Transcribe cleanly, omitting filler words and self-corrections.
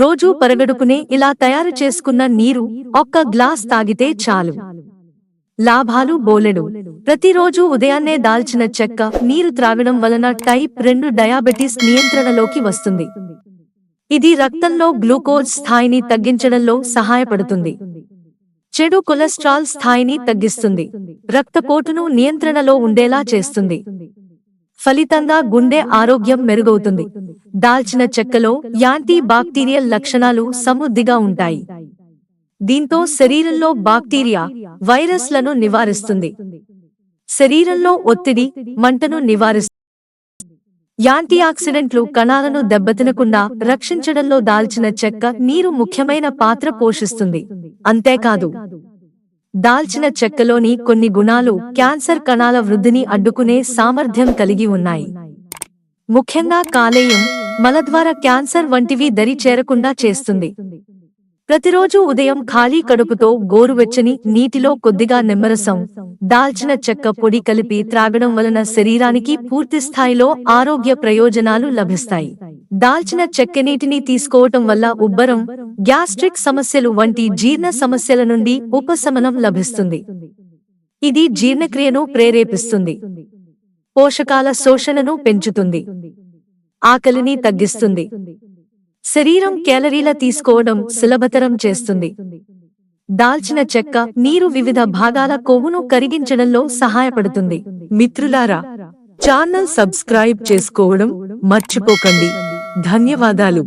రోజూ పరగడుపునే ఇలా తయారు చేసుకున్న నీరు ఒక్క గ్లాస్ తాగితే చాలు. లాభాలు బోలెడు. ప్రతిరోజూ ఉదయాన్నే దాల్చిన చెక్క నీరు త్రాగడం వలన టైప్ 2 డయాబెటీస్ నియంత్రణలోకి వస్తుంది. ఇది రక్తంలో గ్లూకోజ్ స్థాయిని తగ్గించడంలో సహాయపడుతుంది. చెడు కొలెస్ట్రాల్ స్థాయిని తగ్గిస్తుంది. రక్తపోటును నియంత్రణలో ఉండేలా చేస్తుంది. ఫలితంగా గుండె ఆరోగ్యం మెరుగవుతుంది. దాల్చిన చెక్కలో యాంటీ బాక్టీరియల్ లక్షణాలు సమృద్ధిగా ఉంటాయి. దీంతో శరీరంలో బాక్టీరియా, వైరస్లను నివారిస్తుంది. శరీరంలో ఒత్తిడి, మంటను నివారిస్తుంది. యాంటీఆక్సిడెంట్లు కణాలను దెబ్బతినకుండా రక్షించడంలో దాల్చిన చెక్క నీరు ముఖ్యమైన పాత్ర పోషిస్తుంది. అంతేకాదు, దాల్చిన చెక్కలోని కొన్ని గుణాలు క్యాన్సర్ కణాల వృద్ధిని అడ్డుకునే సామర్థ్యం కలిగి ఉన్నాయి. ముఖ్యంగా కాలేయం, మలద్వార క్యాన్సర్ వంటివి దరి చేరకుండా చేస్తుంది. ప్రతిరోజు ఉదయం ఖాళీ కడుపుతో గోరువెచ్చని నీటిలో కొద్దిగా నిమ్మరసం, దాల్చిన చెక్క పొడి కలిపి త్రాగడం వలన శరీరానికి పూర్తిస్థాయిలో ఆరోగ్య ప్రయోజనాలు లభిస్తాయి. దాల్చిన చెక్క నీటిని తీసుకోవటం వల్ల ఉబ్బరం, గ్యాస్ట్రిక్ సమస్యలు వంటి జీర్ణ సమస్యల నుండి ఉపశమనం లభిస్తుంది. ఇది జీర్ణక్రియను ప్రేరేపిస్తుంది. పోషకాల శోషణను పెంచుతుంది. ఆకలిని తగ్గిస్తుంది. శరీరం కేలరీల తీసుకోవడం సులభతరం చేస్తుంది. దాల్చిన చెక్క నీరు వివిధ భాగాల కొవ్వును కరిగించడంలో సహాయపడుతుంది. మిత్రులారా, ఛానల్ సబ్స్క్రైబ్ చేసుకోవడం మర్చిపోకండి. ధన్యవాదాలు.